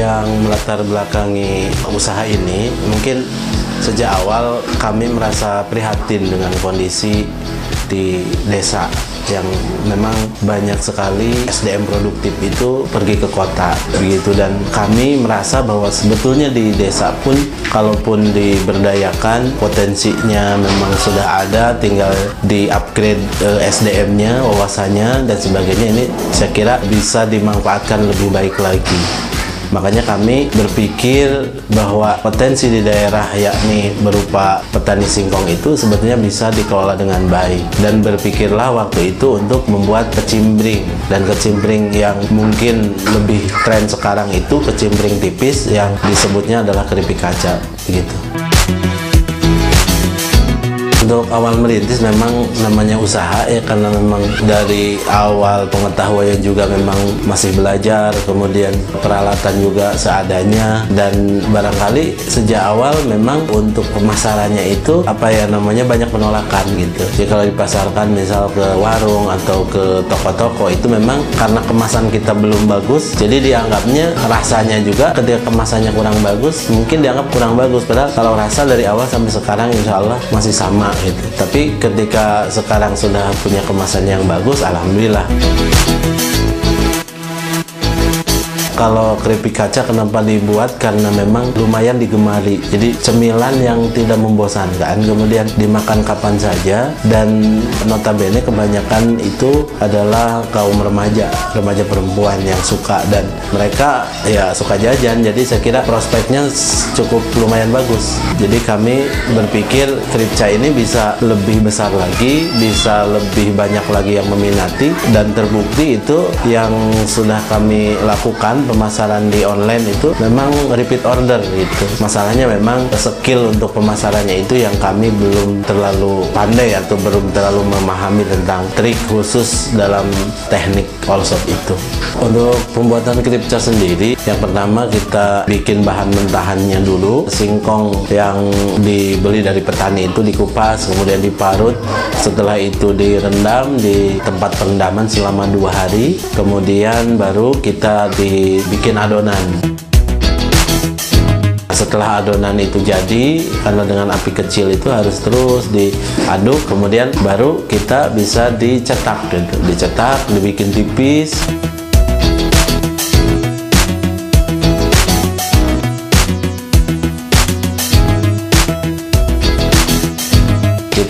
Yang melatar belakangi usaha ini, mungkin sejak awal kami merasa prihatin dengan kondisi di desa yang memang banyak sekali SDM produktif itu pergi ke kota begitu, dan kami merasa bahwa sebetulnya di desa pun kalaupun diberdayakan potensinya memang sudah ada, tinggal di upgrade SDM-nya, wawasannya dan sebagainya, ini saya kira bisa dimanfaatkan lebih baik lagi. Makanya kami berpikir bahwa potensi di daerah yakni berupa petani singkong itu sebetulnya bisa dikelola dengan baik, dan berpikirlah waktu itu untuk membuat kecimbring, dan kecimbring yang mungkin lebih tren sekarang itu kecimbring tipis yang disebutnya adalah keripik kaca gitu. Untuk awal merintis memang namanya usaha ya, karena memang dari awal pengetahuan juga memang masih belajar, kemudian peralatan juga seadanya, dan barangkali sejak awal memang untuk pemasarannya itu banyak penolakan gitu. Jadi kalau dipasarkan misal ke warung atau ke toko-toko itu memang karena kemasan kita belum bagus, jadi dianggapnya rasanya juga ketika kemasannya kurang bagus mungkin dianggap kurang bagus, padahal kalau rasa dari awal sampai sekarang insya Allah masih sama gitu. Tapi ketika sekarang sudah punya kemasan yang bagus, alhamdulillah. Kalau keripik kaca kenapa dibuat? Karena memang lumayan digemari. Jadi cemilan yang tidak membosankan, kemudian dimakan kapan saja, dan notabene kebanyakan itu adalah kaum remaja perempuan yang suka, dan mereka ya suka jajan. Jadi saya kira prospeknya cukup lumayan bagus. Jadi kami berpikir kripca ini bisa lebih besar lagi, bisa lebih banyak lagi yang meminati, dan terbukti itu yang sudah kami lakukan pemasaran di online itu memang repeat order gitu. Masalahnya memang skill untuk pemasarannya itu yang kami belum terlalu pandai atau belum terlalu memahami tentang trik khusus dalam teknik all shop itu. Untuk pembuatan kripca sendiri, yang pertama kita bikin bahan mentahannya dulu. Singkong yang dibeli dari petani itu dikupas, kemudian diparut. Setelah itu direndam di tempat perendaman selama 2 hari. Kemudian baru kita dibikin adonan. Setelah adonan itu jadi, karena dengan api kecil itu harus terus diaduk, kemudian baru kita bisa dicetak gitu. Dicetak, dibikin tipis.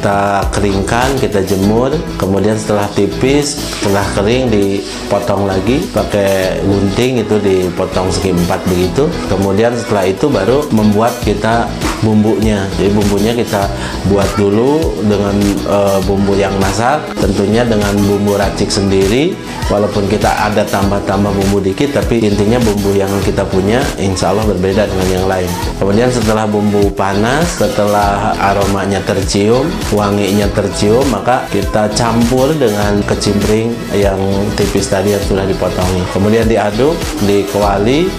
Kita keringkan, kita jemur, kemudian setelah tipis, setelah kering dipotong lagi pakai gunting, itu dipotong segi 4 begitu. Kemudian setelah itu baru membuat kita bumbunya. Jadi bumbunya kita buat dulu dengan bumbu yang masak, tentunya dengan bumbu racik sendiri. Walaupun kita ada tambah-tambah bumbu dikit, tapi intinya bumbu yang kita punya insya Allah berbeda dengan yang lain. Kemudian setelah bumbu panas, setelah aromanya tercium, wanginya tercium, maka kita campur dengan kecimbring yang tipis tadi yang sudah dipotongi. Kemudian diaduk, dikuali.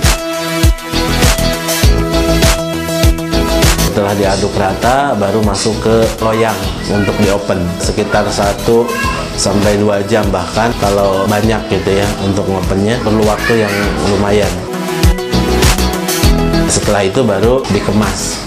Setelah diaduk rata, baru masuk ke loyang untuk di open sekitar 1 sampai 2 jam, bahkan kalau banyak gitu ya untuk ngopennya perlu waktu yang lumayan. Setelah itu baru dikemas.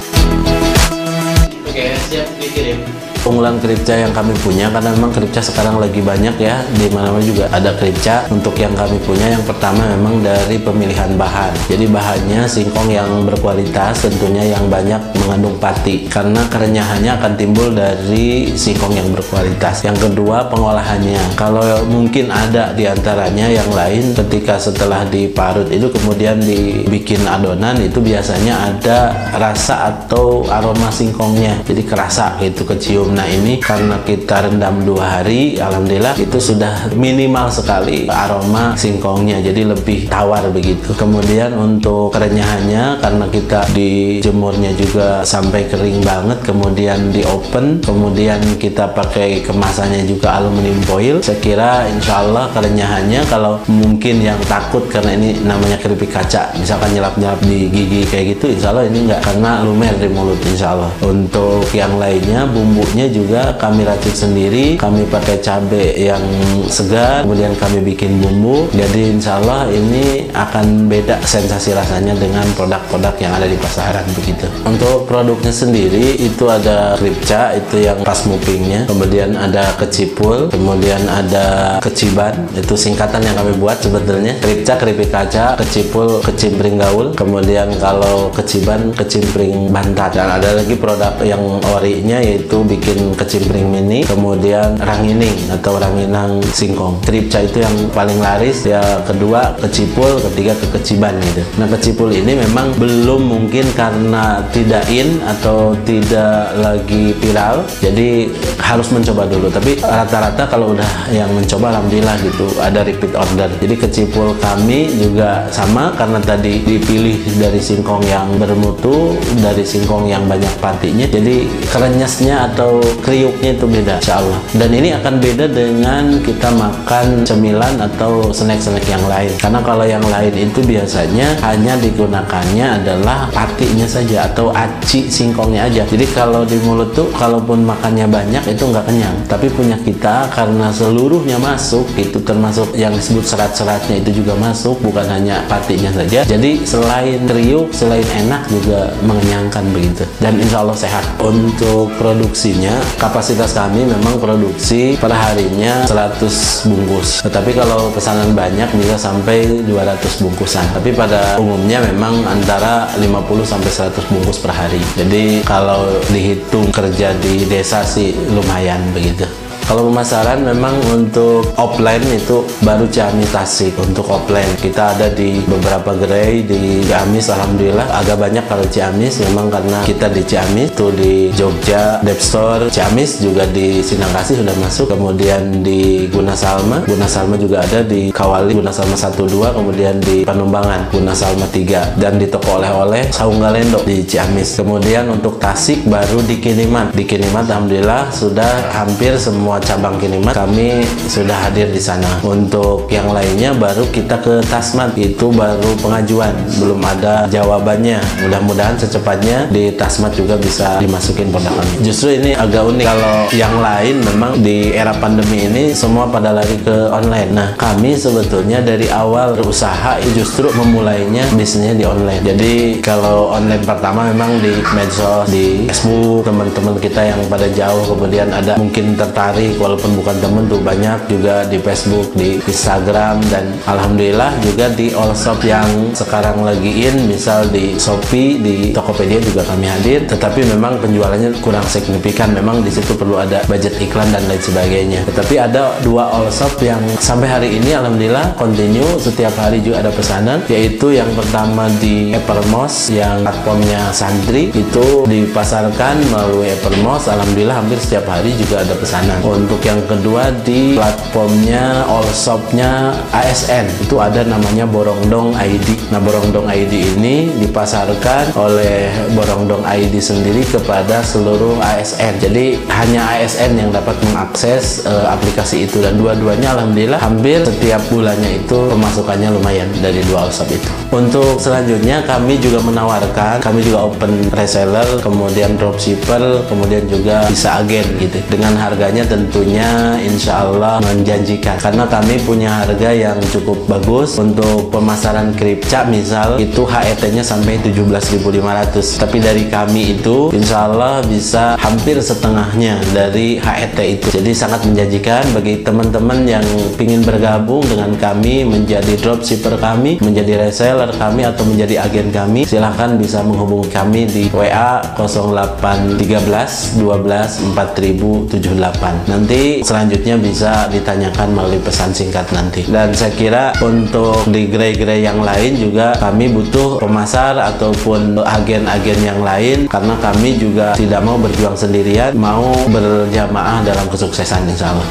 Oke, siap dikirim. Unggulan kripca yang kami punya, karena memang kripca sekarang lagi banyak ya, di mana-mana juga ada kripca. Untuk yang kami punya, yang pertama memang dari pemilihan bahan. Jadi bahannya singkong yang berkualitas, tentunya yang banyak mengandung pati, karena kerenyahannya akan timbul dari singkong yang berkualitas. Yang kedua, pengolahannya. Kalau mungkin ada di antaranya yang lain, ketika setelah diparut itu kemudian dibikin adonan, itu biasanya ada rasa atau aroma singkongnya, jadi kerasa gitu, kecium. Nah ini karena kita rendam 2 hari, alhamdulillah itu sudah minimal sekali aroma singkongnya, jadi lebih tawar begitu. Kemudian untuk kerenyahannya, karena kita dijemurnya juga sampai kering banget, kemudian di open, kemudian kita pakai kemasannya juga aluminium foil. Saya kira insya Allah kerenyahannya, kalau mungkin yang takut karena ini namanya keripik kaca, misalkan nyelap-nyelap di gigi kayak gitu, insya Allah ini enggak, karena lumer di mulut insya Allah. Untuk yang lainnya, bumbunya bumbunya juga kami racik sendiri, kami pakai cabai yang segar, kemudian kami bikin bumbu. Jadi insya Allah ini akan beda sensasi rasanya dengan produk-produk yang ada di pasaran begitu. Untuk produknya sendiri itu ada kripca, itu yang pas mupingnya, kemudian ada kecipul, kemudian ada keciban, itu singkatan yang kami buat sebetulnya. Kripca, keripik kaca, kecipul, kecimpring gaul, kemudian kalau keciban, kecimpring bantat. Dan ada lagi produk yang orinya yaitu bikin kecimpring mini, kemudian rangining atau ranginang singkong. Kripca itu yang paling laris, ya kedua kecipul, ketiga keciban gitu. Nah, kecipul ini memang belum mungkin karena tidak in atau tidak lagi viral, jadi harus mencoba dulu. Tapi rata-rata kalau udah yang mencoba alhamdulillah gitu, ada repeat order. Jadi kecipul kami juga sama, karena tadi dipilih dari singkong yang bermutu, dari singkong yang banyak patinya, jadi kerenyesnya atau kriuknya itu beda insya Allah. Dan ini akan beda dengan kita makan cemilan atau snack-snack yang lain, karena kalau yang lain itu biasanya hanya digunakannya adalah patinya saja atau aci singkongnya aja. Jadi kalau di mulut tuh kalaupun makannya banyak itu nggak kenyang. Tapi punya kita karena seluruhnya masuk, itu termasuk yang disebut serat-seratnya itu juga masuk, bukan hanya patinya saja. Jadi selain kriuk, selain enak juga mengenyangkan begitu. Dan insya Allah sehat. Untuk produksinya, kapasitas kami memang produksi per harinya 100 bungkus. Tetapi kalau pesanan banyak bisa sampai 200 bungkusan. Tapi pada umumnya memang antara 50 sampai 100 bungkus per hari. Jadi kalau dihitung kerja di desa sih lumayan begitu. Kalau pemasaran memang untuk offline itu baru Ciamis Tasik. Untuk offline kita ada di beberapa gerai di Ciamis, alhamdulillah agak banyak. Kalau Ciamis memang karena kita di Ciamis tuh, di Jogja Dep Store Ciamis, juga di Sindangkasih sudah masuk, kemudian di Guna Salma juga ada, di Kawali Guna Salma 1-2, kemudian di Panumbangan Guna Salma 3, dan di toko oleh-oleh Saunggalendo di Ciamis. Kemudian untuk Tasik baru di Kinimat alhamdulillah sudah hampir semua cabang Kinimat kami sudah hadir di sana. Untuk yang lainnya baru kita ke Tasmat, itu baru pengajuan, belum ada jawabannya. Mudah-mudahan secepatnya di Tasmat juga bisa dimasukin produk kami. Justru ini agak unik, kalau yang lain memang di era pandemi ini semua pada lari ke online. Nah, kami sebetulnya dari awal berusaha justru memulainya bisnisnya di online. Jadi kalau online pertama memang di medsos, di Facebook, teman-teman kita yang pada jauh kemudian ada mungkin tertarik, walaupun bukan temen tuh banyak juga di Facebook, di Instagram, dan alhamdulillah juga di all shop yang sekarang lagi in, misal di Shopee, di Tokopedia juga kami hadir. Tetapi memang penjualannya kurang signifikan, memang di situ perlu ada budget iklan dan lain sebagainya. Tetapi ada 2 all shop yang sampai hari ini alhamdulillah continue, setiap hari juga ada pesanan, yaitu yang pertama di Evermost yang platformnya Santri, itu dipasarkan melalui Evermost, alhamdulillah hampir setiap hari juga ada pesanan. Untuk yang kedua di platformnya all shopnya ASN, itu ada namanya Borongdong ID. Nah, Borongdong ID ini dipasarkan oleh Borongdong ID sendiri kepada seluruh ASN. Jadi hanya ASN yang dapat mengakses aplikasi itu, dan dua-duanya alhamdulillah hampir setiap bulannya itu pemasukannya lumayan dari 2 all shop itu. Untuk selanjutnya kami juga menawarkan, kami juga open reseller, kemudian dropshipper, kemudian juga bisa agen gitu, dengan harganya tentunya insya Allah menjanjikan, karena kami punya harga yang cukup bagus. Untuk pemasaran kripca misal itu HET-nya sampai 17.500, tapi dari kami itu insya Allah bisa hampir setengahnya dari HET itu. Jadi sangat menjanjikan bagi teman-teman yang ingin bergabung dengan kami, menjadi dropshipper kami, menjadi reseller kami, atau menjadi agen kami. Silahkan bisa menghubungi kami di WA 0813 12 4078. Nanti selanjutnya bisa ditanyakan melalui pesan singkat nanti. Dan saya kira untuk di gerai-gerai yang lain juga kami butuh pemasar ataupun agen-agen yang lain, karena kami juga tidak mau berjuang sendirian, mau berjamaah dalam kesuksesan insya Allah.